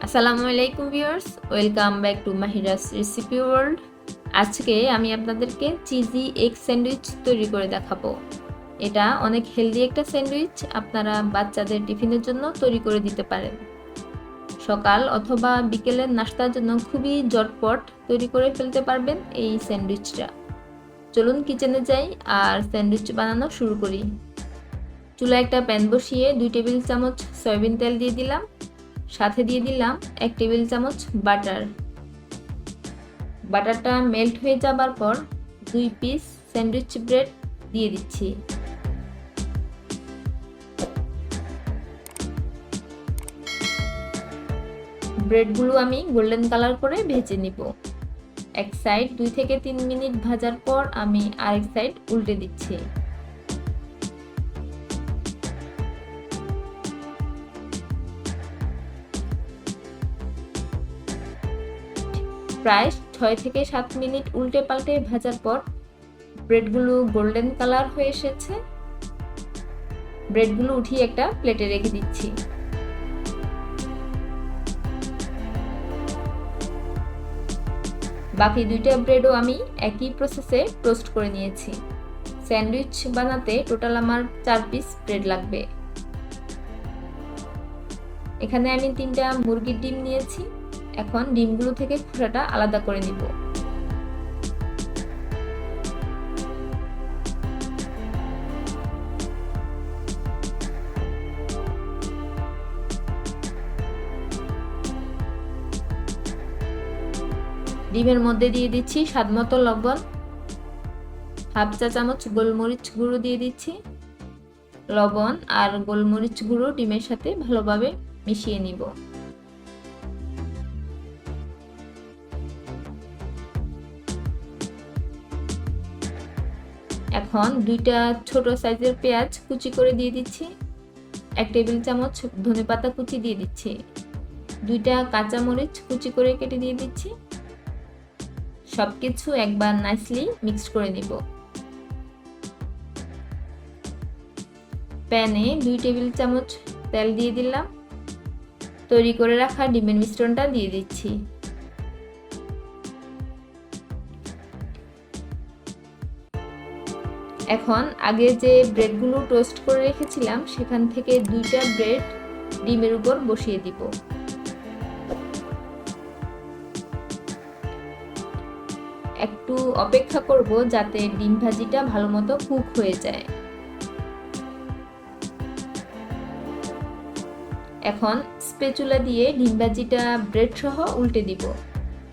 আসসালামু আলাইকুম viewers, welcome back to মাহিরাস recipe world. আজকে আমি আপনাদেরকে চিজি এগ স্যান্ডউইচ তৈরি করে দেখাবো। এটা অনেক হেলদি একটা স্যান্ডউইচ, আপনারা বাচ্চাদের টিফিনের জন্য তৈরি করে দিতে পারেন। সকাল অথবা বিকেলের নাস্তার জন্য খুবই ঝটপট তৈরি করে ফেলতে পারবেন এই স্যান্ডউইচটা। চলুন কিচেনে যাই আর স্যান্ডউইচ বানানো শুরু করি। চুলায় একটা প্যান বসিয়ে 2 টেবিল চামচ সয়াবিন তেল দিয়ে দিলাম, সাথে দিয়ে দিলাম 1 টেবিল চামচ বাটার। বাটারটা মেল্ট হয়ে যাবার পর 2 পিস স্যান্ডউইচ ব্রেড দিয়ে দিচ্ছি। ব্রেডগুলো আমি গোল্ডেন কালার করে ভেজে নিব। এক সাইড 2 থেকে 3 মিনিট ভাজার পর আমি আরেক সাইড উল্টে দিচ্ছি। প্রায় 6 থেকে 7 মিনিট উল্টে পাল্টে ভাজার পর ব্রেডগুলো গোল্ডেন কালার হয়ে এসেছে। ব্রেডগুলো উঠিয়ে একটা প্লেটে রেখে দিচ্ছি। বাকি 2টা ব্রেডও আমি একই প্রসেসে টোস্ট করে নিয়েছি। স্যান্ডউইচ বানাতে টোটাল আমার 4 পিস ব্রেড লাগবে। এখানে আমি 3টা মুরগির ডিম নিয়েছি। এখন ডিমগুলো থেকে খোসাটা আলাদা করে নিব। ডিমের মধ্যে দিয়ে দিচ্ছি স্বাদমতো লবণ, হাফ চা চামচ গোলমরিচ গুঁড়ো দিয়ে দিচ্ছি। লবণ আর গোলমরিচ গুঁড়ো ডিমের সাথে ভালোভাবে মিশিয়ে নিব। এখন 2টা ছোট সাইজের পেঁয়াজ কুচি করে দিয়ে দিচ্ছি। 1 টেবিল চামচ ধনেপাতা কুচি দিয়ে দিচ্ছি। 2টা কাঁচা মরিচ কুচি করে কেটে দিয়ে দিচ্ছি। সবকিছু একবার নাইসলি মিক্সড করে নিব। প্যানে 2 টেবিল চামচ তেল দিয়ে দিলাম। তৈরি করে রাখা ডিমের মিশ্রণটা দিয়ে দিচ্ছি। এখন আগে যে ব্রেডগুলো টোস্ট করে রেখেছিলাম সেখান থেকে 2টা ব্রেড ডিমের উপর বসিয়ে দিব। একটু অপেক্ষা করব যাতে ডিম ভাজিটা ভালোমতো কুক হয়ে যায়। এখন স্প্যাচুলা দিয়ে ডিম ভাজিটা ব্রেড সহ উল্টে দিব।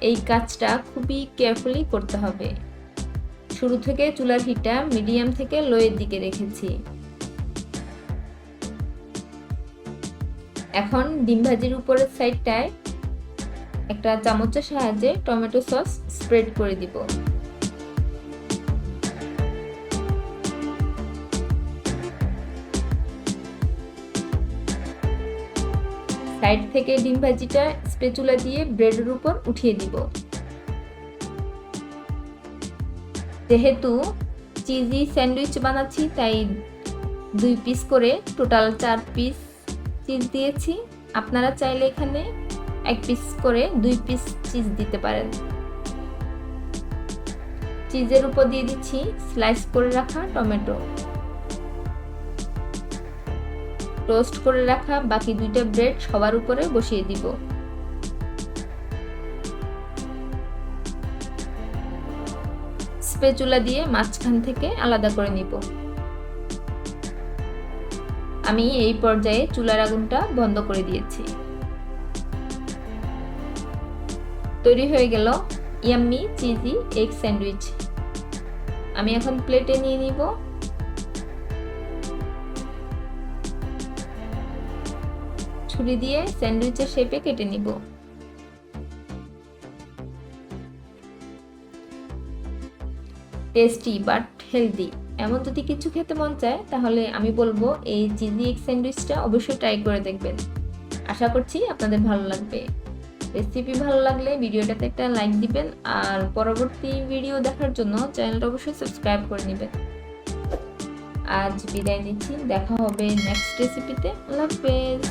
এই কাজটা খুবই কেয়ারফুলি করতে হবে। শুরু থেকে চুলার হিটটা মিডিয়াম থেকে লোয়ের দিকে রেখেছি। এখন ডিম ভাজির উপরের সাইডটায় একটা চামচের সাহায্যে টমেটো সস স্প্রেড করে দিব। সাইড থেকে ডিম ভাজিটা স্প্যাচুলা দিয়ে ব্রেডের উপর উঠিয়ে দিব। যেহেতু চিজি স্যান্ডউইচ বানাচ্ছি তাই 2 পিস করে টোটাল 4 পিস চিজ দিয়েছি। আপনারা চাইলে এখানে 1 পিস করে 2 পিস চিজ দিতে পারেন। চিজের উপর দিয়ে দিচ্ছি স্লাইস করে রাখা টমেটো। টোস্ট করে রাখা বাকি 2টা ব্রেড সবার উপরে বসিয়ে দিব। স্প্যাচুলা দিয়ে মাঝখান থেকে আলাদা করে নিব। আমি এই পর্যায়ে চুলার আগুনটা বন্ধ করে দিয়েছি। তৈরি হয়ে গেল ইয়াম্মি চিজি এগ স্যান্ডউইচ। আমি এখন প্লেটে নিয়ে নিব। ছুরি দিয়ে স্যান্ডউইচের শেপে কেটে নিব। টেস্টি বাট হেলদি এমন যদি কিছু খেতে মন চায় তাহলে আমি বলবো এই চিজি এগ স্যান্ডউইচটা অবশ্যই ট্রাই করে দেখবেন। আশা করছি আপনাদের ভালো লাগবে। রেসিপি ভালো লাগলে ভিডিওটাতে একটা লাইক দিবেন আর পরবর্তী ভিডিও দেখার জন্য চ্যানেলটা অবশ্যই সাবস্ক্রাইব করে নেবেন। আজ বিদায় নিচ্ছি, দেখা হবে নেক্সট রেসিপিতে। আল্লাহ হাফেজ।